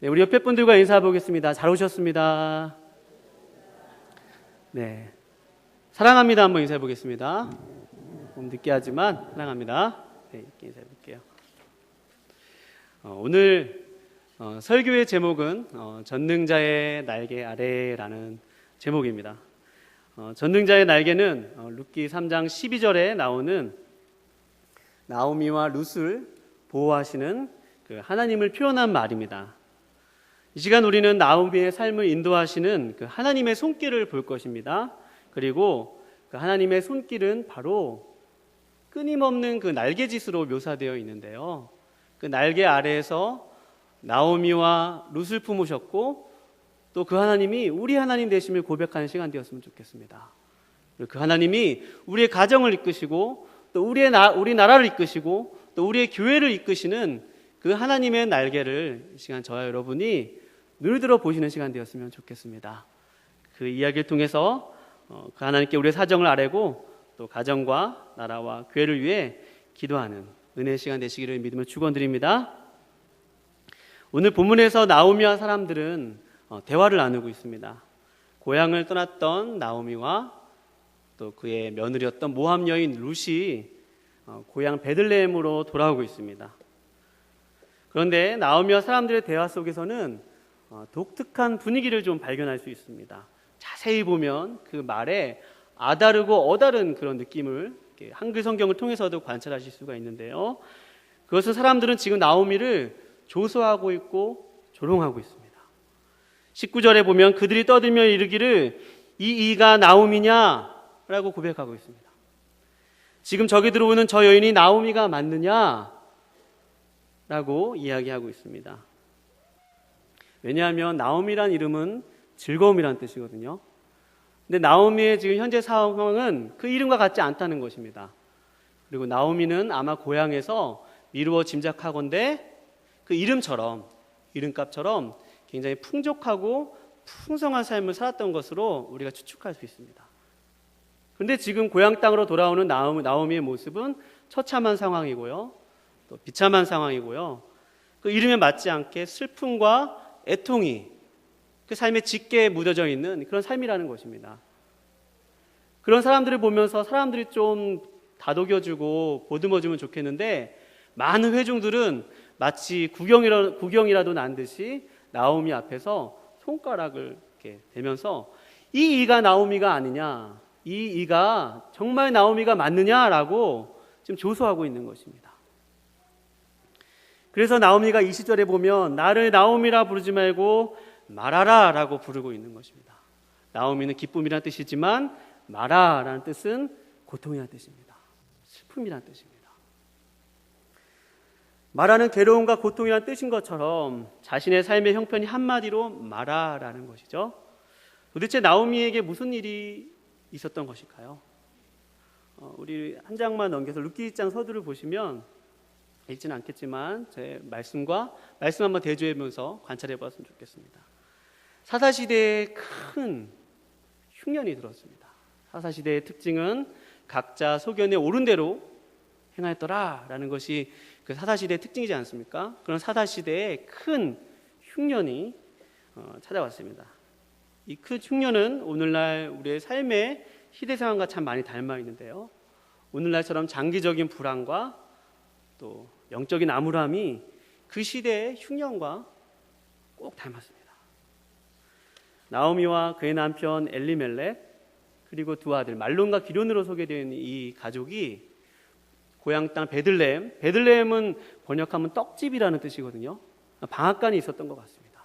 네, 우리 옆에 분들과 인사해 보겠습니다. 잘 오셨습니다. 네, 사랑합니다. 한번 인사해 보겠습니다. 좀 늦게 하지만 사랑합니다. 네, 이렇게 인사해 볼게요. 오늘 설교의 제목은 전능자의 날개 아래라는 제목입니다. 전능자의 날개는 룻기 3장 12절에 나오는 나오미와 룻을 보호하시는 그 하나님을 표현한 말입니다. 이 시간 우리는 나오미의 삶을 인도하시는 그 하나님의 손길을 볼 것입니다. 그리고 그 하나님의 손길은 바로 끊임없는 그 날개짓으로 묘사되어 있는데요. 그 날개 아래에서 나오미와 룻을 품으셨고 또 그 하나님이 우리 하나님 되심을 고백하는 시간 되었으면 좋겠습니다. 그 하나님이 우리의 가정을 이끄시고 또 우리 나라를 이끄시고 또 우리의 교회를 이끄시는 그 하나님의 날개를 이 시간 저와 여러분이 눈을 들어 보시는 시간 되었으면 좋겠습니다. 그 이야기를 통해서 그 하나님께 우리의 사정을 아뢰고 또 가정과 나라와 교회를 위해 기도하는 은혜의 시간 되시기를 믿음을 축원드립니다. 오늘 본문에서 나오미와 사람들은 대화를 나누고 있습니다. 고향을 떠났던 나오미와 또 그의 며느리였던 모압 여인 룻이 고향 베들레헴으로 돌아오고 있습니다. 그런데 나오미와 사람들의 대화 속에서는 독특한 분위기를 좀 발견할 수 있습니다. 자세히 보면 그 말에 아다르고 어다른 그런 느낌을 한글 성경을 통해서도 관찰하실 수가 있는데요. 그것은 사람들은 지금 나오미를 조소하고 있고 조롱하고 있습니다. 19절에 보면 그들이 떠들며 이르기를 이가 나오미냐? 라고 고백하고 있습니다. 지금 저기 들어오는 저 여인이 나오미가 맞느냐? 라고 이야기하고 있습니다. 왜냐하면 나오미란 이름은 즐거움이란 뜻이거든요. 근데 나오미의 지금 현재 상황은 그 이름과 같지 않다는 것입니다. 그리고 나오미는 아마 고향에서 미루어 짐작하건대 그 이름값처럼 굉장히 풍족하고 풍성한 삶을 살았던 것으로 우리가 추측할 수 있습니다. 그런데 지금 고향 땅으로 돌아오는 나오미의 모습은 처참한 상황이고요, 또 비참한 상황이고요, 그 이름에 맞지 않게 슬픔과 애통이 그 삶의 짙게 묻어져 있는 그런 삶이라는 것입니다. 그런 사람들을 보면서 사람들이 좀 다독여주고 보듬어주면 좋겠는데 많은 회중들은 마치 구경이라도 난 듯이 나오미 앞에서 손가락을 이렇게 대면서 이가 나오미가 아니냐, 이가 정말 나오미가 맞느냐라고 지금 조소하고 있는 것입니다. 그래서 나오미가 20절에 보면 나를 나오미라 부르지 말고 마라라 라고 부르고 있는 것입니다. 나오미는 기쁨이라는 뜻이지만 마라라는 뜻은 고통이라는 뜻입니다. 슬픔이라는 뜻입니다. 마라는 괴로움과 고통이라는 뜻인 것처럼 자신의 삶의 형편이 한마디로 마라라는 것이죠. 도대체 나오미에게 무슨 일이 있었던 것일까요? 우리 한 장만 넘겨서 룻기 1장 서두를 보시면 읽지는 않겠지만 제 말씀 한번 대조해보면서 관찰해 보았으면 좋겠습니다. 사사시대에 큰 흉년이 들었습니다. 사사시대의 특징은 각자 소견에 옳은 대로 행하였더라라는 것이 그 사사시대의 특징이지 않습니까? 그런 사사시대에 큰 흉년이 찾아왔습니다. 이 큰 흉년은 오늘날 우리의 삶의 시대 상황과 참 많이 닮아 있는데요, 오늘날처럼 장기적인 불안과 또 영적인 암울함이 그 시대의 흉년과 꼭 닮았습니다. 나오미와 그의 남편 엘리멜렉 그리고 두 아들 말론과 기론으로 소개되어 있는 이 가족이 고향 땅 베들레헴은 번역하면 떡집이라는 뜻이거든요. 방앗간이 있었던 것 같습니다.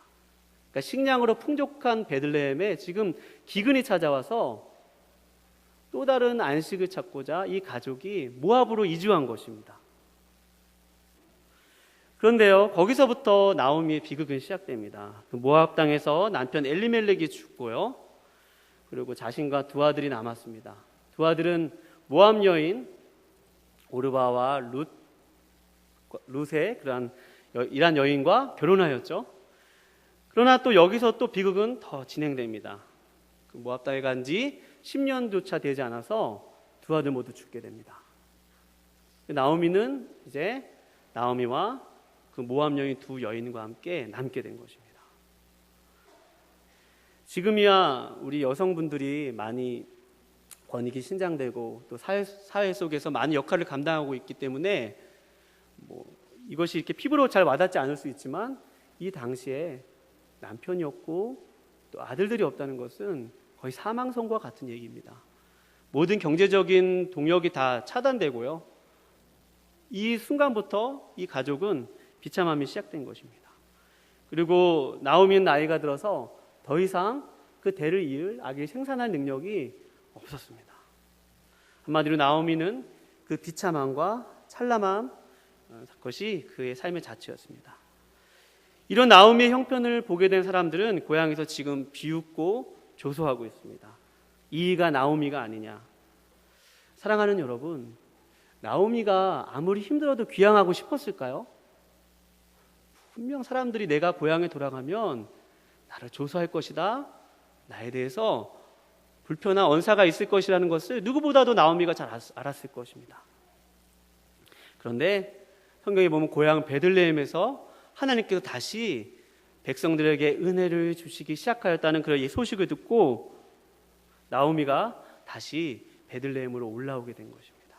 그러니까 식량으로 풍족한 베들레헴에 지금 기근이 찾아와서 또 다른 안식을 찾고자 이 가족이 모압으로 이주한 것입니다. 그런데요, 거기서부터 나오미의 비극은 시작됩니다. 그 모압 땅에서 남편 엘리멜렉이 죽고요, 그리고 자신과 두 아들이 남았습니다. 두 아들은 모압 여인 오르바와 룻의 그러한 이란 여인과 결혼하였죠. 그러나 또 여기서 또 비극은 더 진행됩니다. 그 모압 땅에 간 지 10년조차 되지 않아서 두 아들 모두 죽게 됩니다. 나오미는 이제 나오미와 그 모압 여인 두 여인과 함께 남게 된 것입니다. 지금이야 우리 여성분들이 많이 권익이 신장되고 또 사회 속에서 많은 역할을 감당하고 있기 때문에 이것이 이렇게 피부로 잘 와닿지 않을 수 있지만, 이 당시에 남편이 없고 또 아들들이 없다는 것은 거의 사망 선고와 같은 얘기입니다. 모든 경제적인 동력이 다 차단되고요, 이 순간부터 이 가족은 비참함이 시작된 것입니다. 그리고 나오미는 나이가 들어서 더 이상 그 대를 이을 아기를 생산할 능력이 없었습니다. 한마디로 나오미는 그 비참함과 찬란함, 것이 그의 삶의 자체였습니다. 이런 나오미의 형편을 보게 된 사람들은 고향에서 지금 비웃고 조소하고 있습니다. 이가 나오미가 아니냐. 사랑하는 여러분, 나오미가 아무리 힘들어도 귀향하고 싶었을까요? 분명 사람들이 내가 고향에 돌아가면 나를 조소할 것이다, 나에 대해서 불편한 언사가 있을 것이라는 것을 누구보다도 나오미가 잘 알았을 것입니다. 그런데 성경에 보면 고향 베들레헴에서 하나님께서 다시 백성들에게 은혜를 주시기 시작하였다는 그런 소식을 듣고 나오미가 다시 베들레헴으로 올라오게 된 것입니다.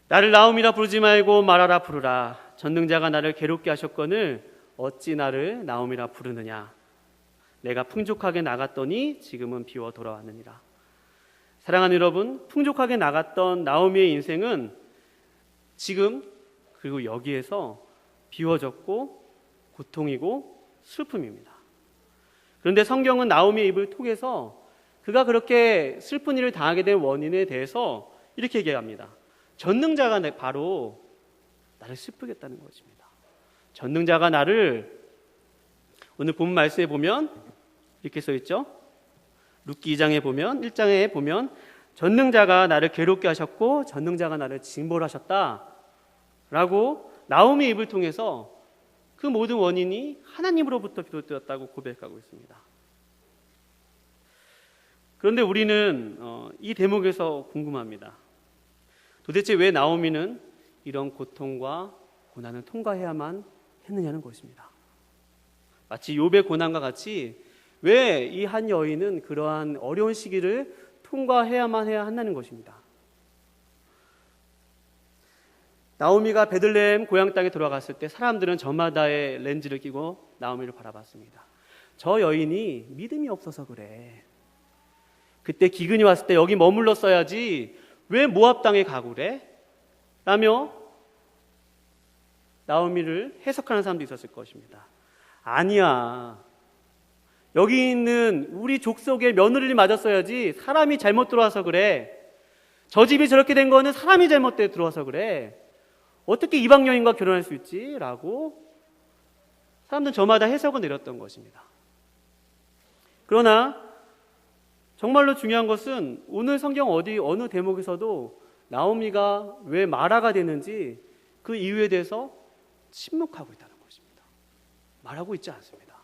나를 나오미라 부르지 말고 마라라 부르라. 전능자가 나를 괴롭게 하셨거늘 어찌 나를 나오미라 부르느냐. 내가 풍족하게 나갔더니 지금은 비워 돌아왔느니라. 사랑하는 여러분, 풍족하게 나갔던 나오미의 인생은 지금 그리고 여기에서 비워졌고 고통이고 슬픔입니다. 그런데 성경은 나오미의 입을 통해서 그가 그렇게 슬픈 일을 당하게 된 원인에 대해서 이렇게 얘기합니다. 전능자가 바로 나를 슬프겠다는 것입니다. 전능자가 나를, 오늘 본 말씀에 보면 이렇게 써 있죠. 룻기 2장에 보면, 1장에 보면 전능자가 나를 괴롭게 하셨고 전능자가 나를 징벌하셨다 라고 나오미의 입을 통해서 그 모든 원인이 하나님으로부터 비롯되었다고 고백하고 있습니다. 그런데 우리는 이 대목에서 궁금합니다. 도대체 왜 나오미는 이런 고통과 고난을 통과해야만 했느냐는 것입니다. 마치 욥의 고난과 같이 왜 이 한 여인은 그러한 어려운 시기를 통과해야만 해야 한다는 것입니다. 나오미가 베들레헴 고향 땅에 돌아갔을 때 사람들은 저마다의 렌즈를 끼고 나오미를 바라봤습니다. 저 여인이 믿음이 없어서 그래. 그때 기근이 왔을 때 여기 머물렀어야지 왜 모압 땅에 가고 그래? 라며 나오미를 해석하는 사람도 있었을 것입니다. 아니야. 여기 있는 우리 족속의 며느리를 맞았어야지 사람이 잘못 들어와서 그래. 저 집이 저렇게 된 거는 사람이 잘못돼 들어와서 그래. 어떻게 이방 여인과 결혼할 수 있지? 라고 사람들은 저마다 해석을 내렸던 것입니다. 그러나 정말로 중요한 것은 오늘 성경 어느 대목에서도 나오미가 왜 마라가 되는지 그 이유에 대해서 침묵하고 있다는 것입니다. 말하고 있지 않습니다.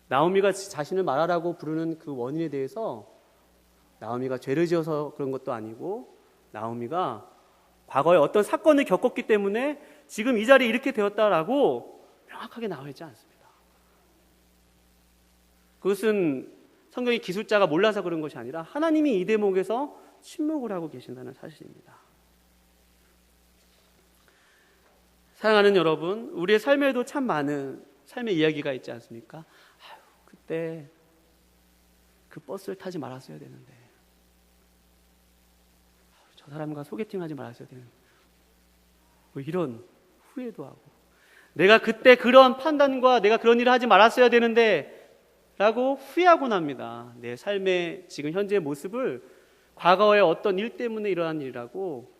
나오미가 자신을 마라라고 부르는 그 원인에 대해서 나오미가 죄를 지어서 그런 것도 아니고 나오미가 과거에 어떤 사건을 겪었기 때문에 지금 이 자리에 이렇게 되었다라고 명확하게 나와 있지 않습니다. 그것은 성경의 기술자가 몰라서 그런 것이 아니라 하나님이 이 대목에서 침묵을 하고 계신다는 사실입니다. 사랑하는 여러분, 우리의 삶에도 참 많은 삶의 이야기가 있지 않습니까? 그때 그 버스를 타지 말았어야 되는데, 저 사람과 소개팅하지 말았어야 되는데, 이런 후회도 하고, 내가 그때 그런 판단과 내가 그런 일을 하지 말았어야 되는데 라고 후회하곤 합니다. 내 삶의 지금 현재의 모습을 과거의 어떤 일 때문에 일어난 일이라고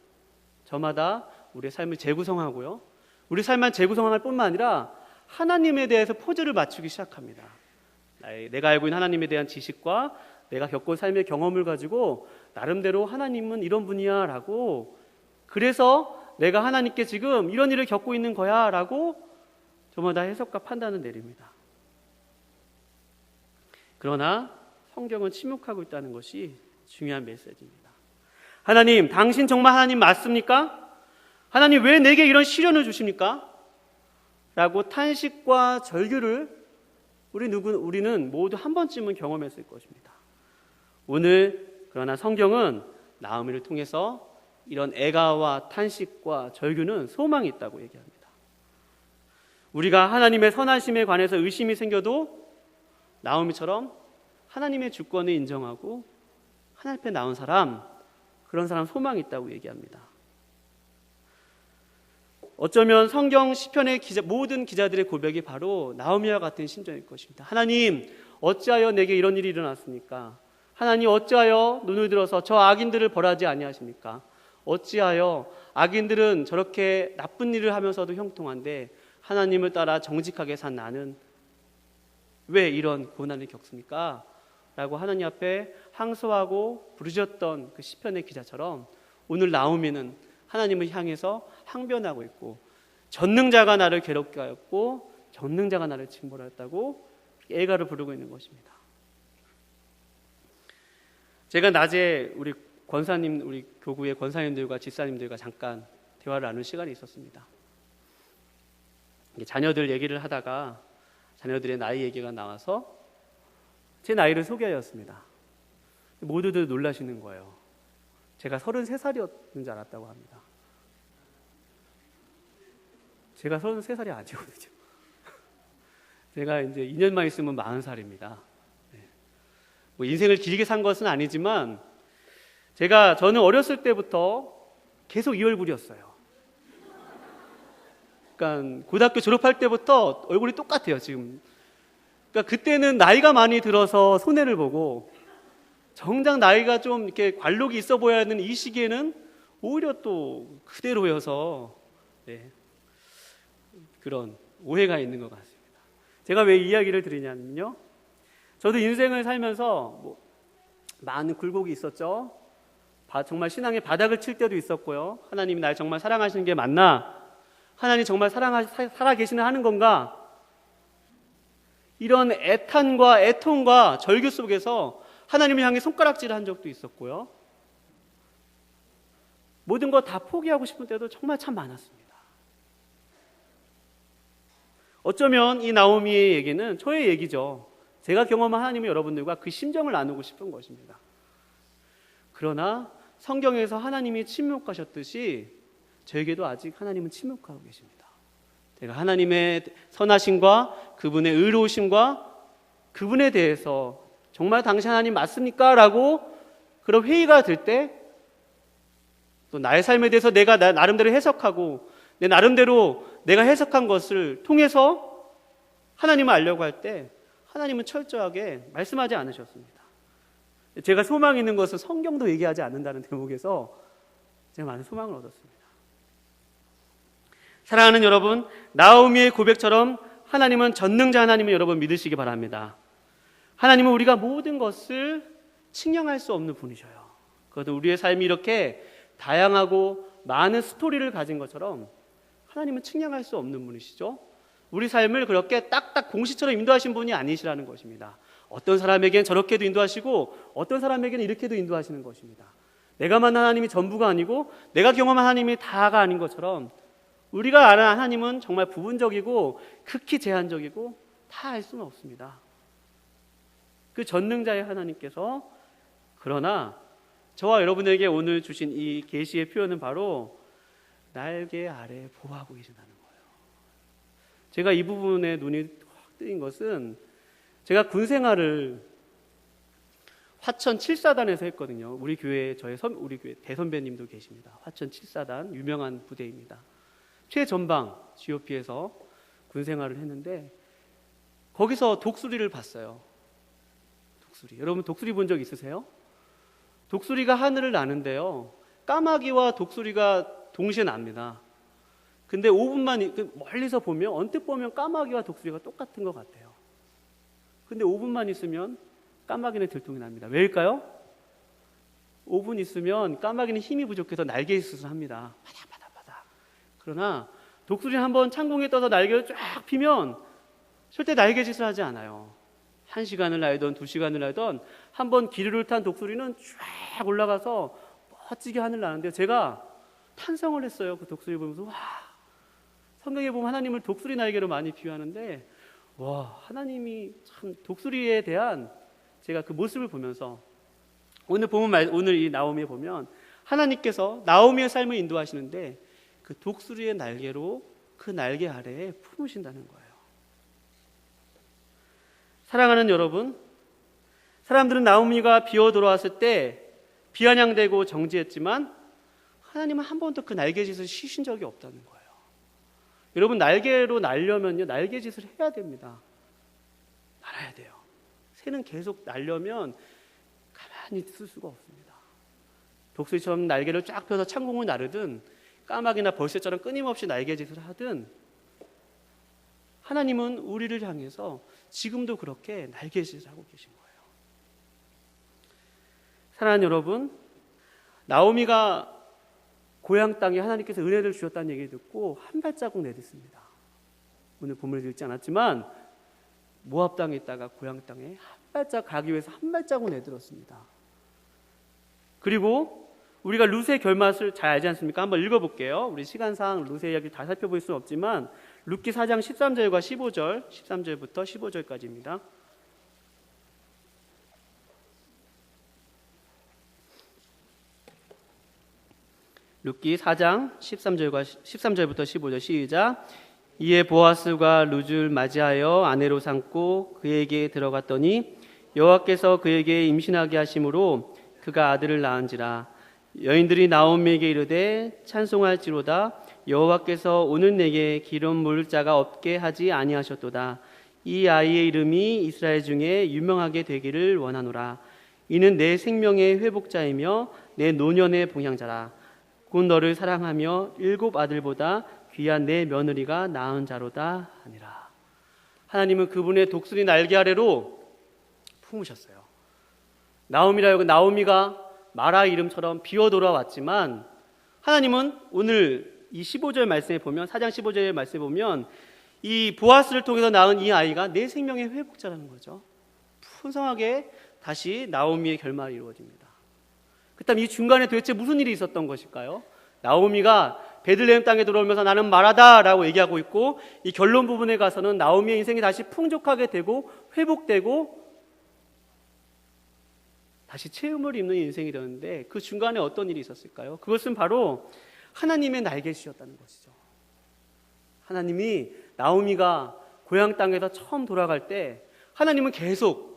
저마다 우리의 삶을 재구성하고요, 우리 삶만 재구성할 뿐만 아니라 하나님에 대해서 포즈를 맞추기 시작합니다. 내가 알고 있는 하나님에 대한 지식과 내가 겪은 삶의 경험을 가지고 나름대로 하나님은 이런 분이야 라고, 그래서 내가 하나님께 지금 이런 일을 겪고 있는 거야 라고 저마다 해석과 판단을 내립니다. 그러나 성경은 침묵하고 있다는 것이 중요한 메시지입니다. 하나님, 당신 정말 하나님 맞습니까? 하나님, 왜 내게 이런 시련을 주십니까? 탄식과 절규를 우리는 모두 한 번쯤은 경험했을 것입니다. 오늘 그러나 성경은 나오미를 통해서 이런 애가와 탄식과 절규는 소망이 있다고 얘기합니다. 우리가 하나님의 선하심에 관해서 의심이 생겨도 나오미처럼 하나님의 주권을 인정하고 하나님 앞에 나온 사람, 그런 사람 소망이 있다고 얘기합니다. 어쩌면 성경 시편의 모든 기자들의 고백이 바로 나오미와 같은 심정일 것입니다. 하나님, 어찌하여 내게 이런 일이 일어났습니까? 하나님, 어찌하여 눈을 들어서 저 악인들을 벌하지 아니하십니까? 어찌하여 악인들은 저렇게 나쁜 일을 하면서도 형통한데 하나님을 따라 정직하게 산 나는 왜 이런 고난을 겪습니까? 라고 하나님 앞에 항소하고 부르짖었던 그 시편의 기자처럼 오늘 나오미는 하나님을 향해서 항변하고 있고, 전능자가 나를 괴롭게 하였고 전능자가 나를 징벌하였다고 애가를 부르고 있는 것입니다. 제가 낮에 우리 교구의 권사님들과 집사님들과 잠깐 대화를 나눌 시간이 있었습니다. 자녀들 얘기를 하다가 자녀들의 나이 얘기가 나와서 제 나이를 소개하였습니다. 모두들 놀라시는 거예요. 제가 33살이었는 줄 알았다고 합니다. 제가 33살이 아니거든요. 제가 이제 2년만 있으면 40살입니다. 뭐 인생을 길게 산 것은 아니지만 저는 어렸을 때부터 계속 이 얼굴이었어요. 그러니까 고등학교 졸업할 때부터 얼굴이 똑같아요, 지금. 그러니까 그때는 나이가 많이 들어서 손해를 보고 정작 나이가 좀 이렇게 관록이 있어 보여야 하는 이 시기에는 오히려 또 그대로여서 그런 오해가 있는 것 같습니다. 제가 왜 이 이야기를 드리냐면요, 저도 인생을 살면서 많은 굴곡이 있었죠. 정말 신앙의 바닥을 칠 때도 있었고요. 하나님이 날 정말 사랑하시는 게 맞나? 하나님 정말 살아계시는 하는 건가? 이런 애탄과 애통과 절규 속에서 하나님을 향해 손가락질을 한 적도 있었고요. 모든 거 다 포기하고 싶은 때도 정말 참 많았습니다. 어쩌면 이 나오미의 얘기는 저의 얘기죠. 제가 경험한 하나님의 여러분들과 그 심정을 나누고 싶은 것입니다. 그러나 성경에서 하나님이 침묵하셨듯이 저에게도 아직 하나님은 침묵하고 계십니다. 제가 하나님의 선하심과 그분의 의로우심과 그분에 대해서 정말 당신 하나님 맞습니까? 라고 그런 회의가 들 때, 또 나의 삶에 대해서 내가 나름대로 해석하고 내 나름대로 내가 해석한 것을 통해서 하나님을 알려고 할 때 하나님은 철저하게 말씀하지 않으셨습니다. 제가 소망이 있는 것은 성경도 얘기하지 않는다는 대목에서 제가 많은 소망을 얻었습니다. 사랑하는 여러분, 나오미의 고백처럼 하나님은 전능자 하나님을 여러분 믿으시기 바랍니다. 하나님은 우리가 모든 것을 측량할 수 없는 분이셔요. 그것도 우리의 삶이 이렇게 다양하고 많은 스토리를 가진 것처럼 하나님은 측량할 수 없는 분이시죠. 우리 삶을 그렇게 딱딱 공식처럼 인도하신 분이 아니시라는 것입니다. 어떤 사람에게는 저렇게도 인도하시고 어떤 사람에게는 이렇게도 인도하시는 것입니다. 내가 만난 하나님이 전부가 아니고 내가 경험한 하나님이 다가 아닌 것처럼 우리가 아는 하나님은 정말 부분적이고 극히 제한적이고 다 알 수는 없습니다. 그 전능자의 하나님께서 그러나 저와 여러분에게 오늘 주신 이 계시의 표현은 바로 날개 아래 보호하고 계신다는 거예요. 제가 이 부분에 눈이 확 뜨인 것은 제가 군 생활을 화천 7사단에서 했거든요. 우리 교회 대선배님도 계십니다. 화천 7사단 유명한 부대입니다. 최전방 GOP에서 군 생활을 했는데 거기서 독수리를 봤어요. 독수리. 여러분 독수리 본 적 있으세요? 독수리가 하늘을 나는데요, 까마귀와 독수리가 동시에 납니다. 근데 5분만 멀리서 보면 언뜻 보면 까마귀와 독수리가 똑같은 것 같아요. 근데 5분만 있으면 까마귀는 들통이 납니다. 왜일까요? 5분 있으면 까마귀는 힘이 부족해서 날개짓을 합니다. 바닥바닥바닥. 그러나 독수리는 한번 창공에 떠서 날개를 쫙 피면 절대 날개짓을 하지 않아요. 1시간을 날던 2시간을 날던 한번 기류를 탄 독수리는 쫙 올라가서 멋지게 하늘 나는데 제가 탄성을 했어요. 그 독수리 보면서 와, 성경에 보면 하나님을 독수리 날개로 많이 비유하는데, 와, 하나님이 참 독수리에 대한 제가 그 모습을 보면서 오늘 이 나오미에 보면 하나님께서 나오미의 삶을 인도하시는데 그 독수리의 날개로 그 날개 아래에 품으신다는 거예요. 사랑하는 여러분, 사람들은 나오미가 비어 돌아왔을 때 비아냥대고 정지했지만 하나님은 한 번도 그 날개짓을 쉬신 적이 없다는 거예요. 여러분, 날개로 날려면요, 날개짓을 해야 됩니다. 날아야 돼요. 새는 계속 날려면 가만히 있을 수가 없습니다. 독수리처럼 날개를 쫙 펴서 창공을 나르든 까마귀나 벌새처럼 끊임없이 날개짓을 하든 하나님은 우리를 향해서 지금도 그렇게 날개짓을 하고 계신 거예요. 사랑하는 여러분, 나오미가 고향 땅에 하나님께서 은혜를 주셨다는 얘기를 듣고 한 발자국 내딛습니다. 오늘 본문을 읽지 않았지만 모압 땅에 있다가 고향 땅에 한 발자국 가기 위해서 한 발자국 내딛었습니다. 그리고 우리가 룻의 결말을 잘 알지 않습니까? 한번 읽어볼게요. 우리 시간상 룻의 이야기를 다 살펴볼 수는 없지만 룻기 4장 13절과 15절, 13절부터 15절까지입니다. 룻기 4장 13절부터 15절 시작. 이에 보아스가 룻을 맞이하여 아내로 삼고 그에게 들어갔더니 여호와께서 그에게 임신하게 하심으로 그가 아들을 낳은지라. 여인들이 나오미에게 이르되 찬송할지로다. 여호와께서 오늘 내게 기름 물 자가 없게 하지 아니하셨도다. 이 아이의 이름이 이스라엘 중에 유명하게 되기를 원하노라. 이는 내 생명의 회복자이며 내 노년의 봉양자라. 곧 너를 사랑하며 7 아들보다 귀한 내 며느리가 낳은 자로다 하니라. 하나님은 그분의 독수리 날개 아래로 품으셨어요. 나오미가 마라 이름처럼 비어 돌아왔지만 하나님은 오늘 이 15절 말씀에 보면 4장 15절 말씀에 보면 이 보아스를 통해서 낳은 이 아이가 내 생명의 회복자라는 거죠. 풍성하게 다시 나오미의 결말이 이루어집니다. 그다음 이 중간에 도대체 무슨 일이 있었던 것일까요? 나오미가 베들레헴 땅에 들어오면서 나는 마라다라고 얘기하고 있고 이 결론 부분에 가서는 나오미의 인생이 다시 풍족하게 되고 회복되고 다시 체험을 입는 인생이 되는데 그 중간에 어떤 일이 있었을까요? 그것은 바로 하나님의 날개짓이었다는 것이죠. 하나님이 나오미가 고향 땅에서 처음 돌아갈 때 하나님은 계속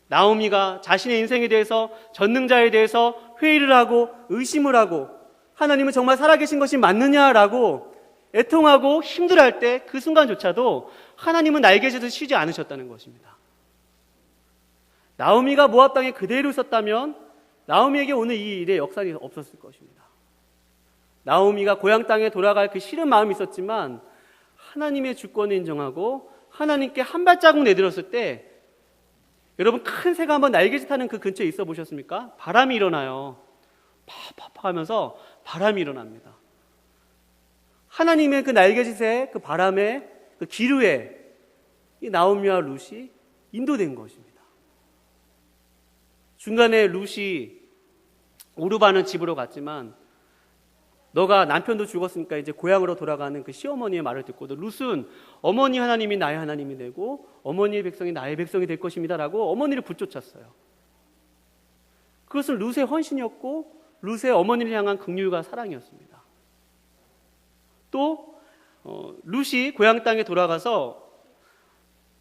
나오미가 자신의 인생에 대해서 전능자에 대해서 회의를 하고 의심을 하고 하나님은 정말 살아계신 것이 맞느냐라고 애통하고 힘들어할 때 그 순간조차도 하나님은 날개짓을 쉬지 않으셨다는 것입니다. 나오미가 모압 땅에 그대로 있었다면 나오미에게 오늘 이 일의 역사는 없었을 것입니다. 나오미가 고향 땅에 돌아갈 그 싫은 마음이 있었지만 하나님의 주권을 인정하고 하나님께 한 발자국 내밀었을 때 여러분 큰 새가 한번 날개짓하는 그 근처에 있어 보셨습니까? 바람이 일어나요. 파파파 하면서 바람이 일어납니다. 하나님의 그 날개짓에 그 바람에 그 기류에 이 나오미와 룻이 인도된 것입니다. 중간에 룻이 오르바는 집으로 갔지만 너가 남편도 죽었으니까 이제 고향으로 돌아가는 그 시어머니의 말을 듣고도 룻은 어머니 하나님이 나의 하나님이 되고 어머니의 백성이 나의 백성이 될 것입니다 라고 어머니를 붙쫓았어요. 그것은 룻의 헌신이었고 룻의 어머니를 향한 긍휼과 사랑이었습니다. 또 룻이 고향 땅에 돌아가서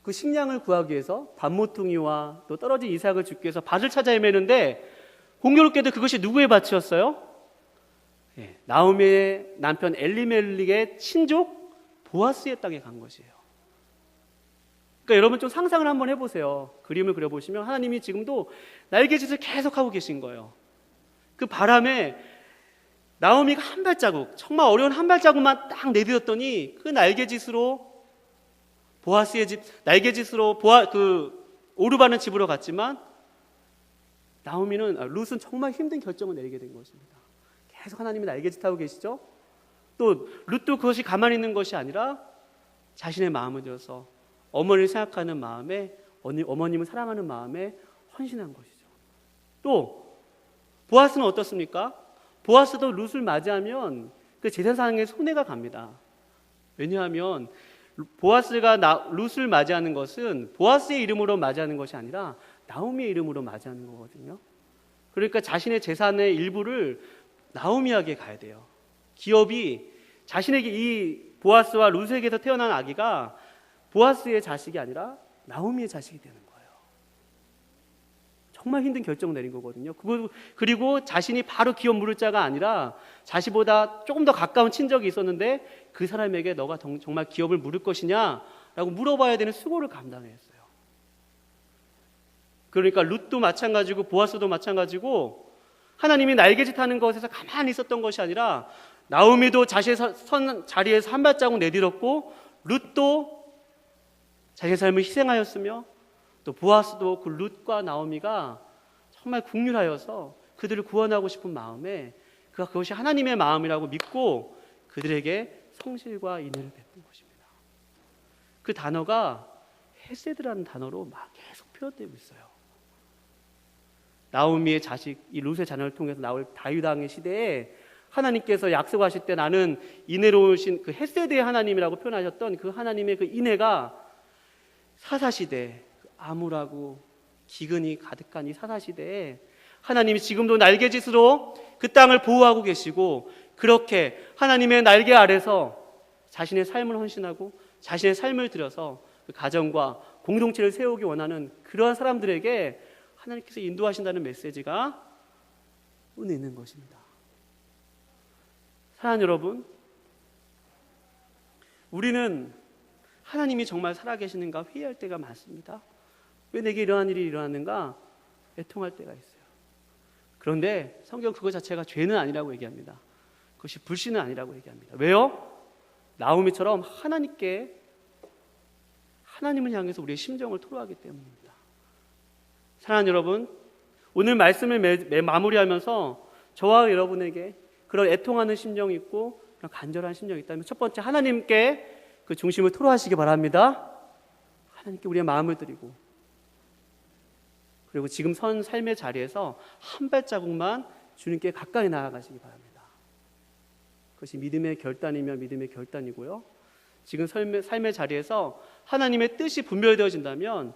그 식량을 구하기 위해서 밭모퉁이와 또 떨어진 이삭을 줍기 위해서 밭을 찾아 헤매는데 공교롭게도 그것이 누구의 밭이었어요? 나오미의 남편 엘리멜릭의 친족 보아스의 땅에 간 것이에요. 그러니까 여러분 좀 상상을 한번 해보세요. 그림을 그려보시면 하나님이 지금도 날개짓을 계속하고 계신 거예요. 그 바람에 나오미가 한 발자국, 정말 어려운 한 발자국만 딱 내딛었더니 그 날개짓으로 보아스의 집, 날개짓으로 오르바는 집으로 갔지만 룻은 정말 힘든 결정을 내리게 된 것입니다. 계속 하나님이 날개짓하고 계시죠. 또 룻도 그것이 가만히 있는 것이 아니라 자신의 마음을 들여서 어머니를 생각하는 마음에 어머님을 사랑하는 마음에 헌신한 것이죠. 또 보아스는 어떻습니까? 보아스도 룻을 맞이하면 그 제사상에 손해가 갑니다. 왜냐하면 보아스가 룻을 맞이하는 것은 보아스의 이름으로 맞이하는 것이 아니라 나오미의 이름으로 맞이하는 거거든요. 그러니까 자신의 재산의 일부를 나오미에게 가야 돼요. 기업이 자신에게, 이 보아스와 룻에게서 태어난 아기가 보아스의 자식이 아니라 나오미의 자식이 되는 거예요. 정말 힘든 결정을 내린 거거든요. 그리고 자신이 바로 기업 물을 자가 아니라 자신보다 조금 더 가까운 친척이 있었는데 그 사람에게 너가 정말 기업을 물을 것이냐 라고 물어봐야 되는 수고를 감당해야 했어요. 그러니까 룻도 마찬가지고 보아스도 마찬가지고 하나님이 날개짓 하는 것에서 가만히 있었던 것이 아니라 나오미도 자신의 선 자리에서 한 발자국 내딛었고 룻도 자신의 삶을 희생하였으며 또 보아스도 그 룻과 나오미가 정말 긍휼하여서 그들을 구원하고 싶은 마음에 그것이 하나님의 마음이라고 믿고 그들에게 성실과 인애를 베푼 것입니다. 그 단어가 헤세드라는 단어로 막 계속 표현되고 있어요. 나오미의 자식, 이 룻의 자녀를 통해서 나올 다윗 왕의 시대에 하나님께서 약속하실 때 나는 인애로우신 그 헤세드의 하나님이라고 표현하셨던 그 하나님의 그 인애가 사사시대, 암울하고 기근이 가득한 이 사사시대에 하나님이 지금도 날개짓으로 그 땅을 보호하고 계시고 그렇게 하나님의 날개 아래서 자신의 삶을 헌신하고 자신의 삶을 들여서 그 가정과 공동체를 세우기 원하는 그러한 사람들에게 하나님께서 인도하신다는 메시지가 오늘 있는 것입니다. 사랑하는 여러분, 우리는 하나님이 정말 살아계시는가 회의할 때가 많습니다. 왜 내게 이러한 일이 일어났는가 애통할 때가 있어요. 그런데 성경 그거 자체가 죄는 아니라고 얘기합니다. 그것이 불신은 아니라고 얘기합니다. 왜요? 나오미처럼 하나님을 향해서 우리의 심정을 토로하기 때문입니다. 사랑하는 여러분, 오늘 말씀을 마무리하면서 저와 여러분에게 그런 애통하는 심정이 있고 그런 간절한 심정이 있다면 첫 번째, 하나님께 그 중심을 토로하시기 바랍니다. 하나님께 우리의 마음을 드리고, 그리고 지금 선 삶의 자리에서 한 발자국만 주님께 가까이 나아가시기 바랍니다. 그것이 믿음의 결단이며 믿음의 결단이고요. 지금 삶의 자리에서 하나님의 뜻이 분별되어진다면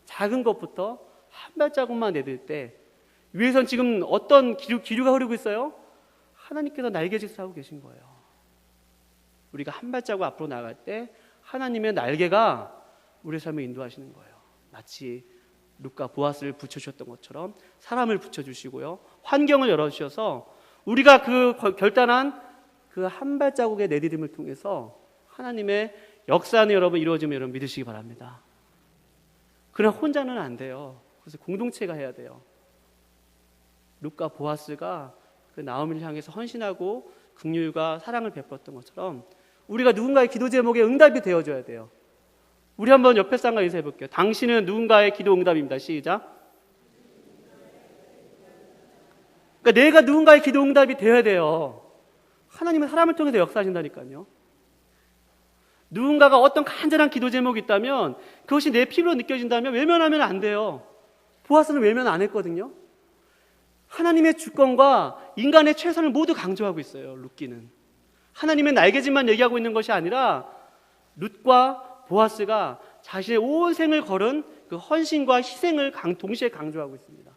작은 것부터 한 발자국만 내딜 때 위에선 지금 어떤 기류가 흐르고 있어요? 하나님께서 날개짓을 하고 계신 거예요. 우리가 한 발자국 앞으로 나갈 때 하나님의 날개가 우리의 삶을 인도하시는 거예요. 마치 룻과 보아스를 붙여주셨던 것처럼 사람을 붙여주시고요, 환경을 열어주셔서 우리가 그 결단한 그 한 발자국의 내디딤을 통해서 하나님의 역사는 여러분 이루어짐을 여러분 믿으시기 바랍니다. 그러나 혼자는 안 돼요. 그래서 공동체가 해야 돼요. 룻과 보아스가 그 나오미를 향해서 헌신하고 긍휼과 사랑을 베풀었던 것처럼 우리가 누군가의 기도 제목에 응답이 되어줘야 돼요. 우리 한번 옆에 사람과 인사해 볼게요. 당신은 누군가의 기도 응답입니다. 시작. 그러니까 내가 누군가의 기도 응답이 되어야 돼요. 하나님은 사람을 통해서 역사하신다니까요. 누군가가 어떤 간절한 기도 제목이 있다면 그것이 내 피부로 느껴진다면 외면하면 안 돼요. 보아스는 외면 안 했거든요. 하나님의 주권과 인간의 최선을 모두 강조하고 있어요. 룻기는 하나님의 날개짓만 얘기하고 있는 것이 아니라 룻과 보아스가 자신의 온 생을 걸은 그 헌신과 희생을 동시에 강조하고 있습니다.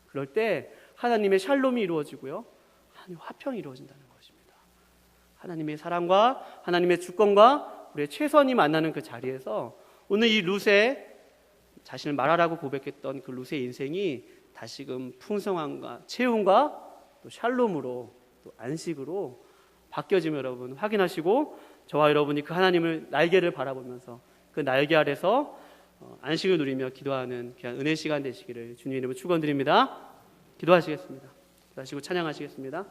그럴 때 하나님의 샬롬이 이루어지고요, 하나님의 화평이 이루어진다는 것입니다. 하나님의 사랑과 하나님의 주권과 우리의 최선이 만나는 그 자리에서 오늘 이 룻의 자신을 말하라고 고백했던 그 룻의 인생이 다시금 풍성함과 채움과 또 샬롬으로 또 안식으로 바뀌어지면 여러분 확인하시고 저와 여러분이 그 하나님을 날개를 바라보면서 그 날개 아래서 안식을 누리며 기도하는 귀한 은혜 시간 되시기를 주님 이름으로 축원드립니다. 기도하시겠습니다. 기도하시고 찬양하시겠습니다.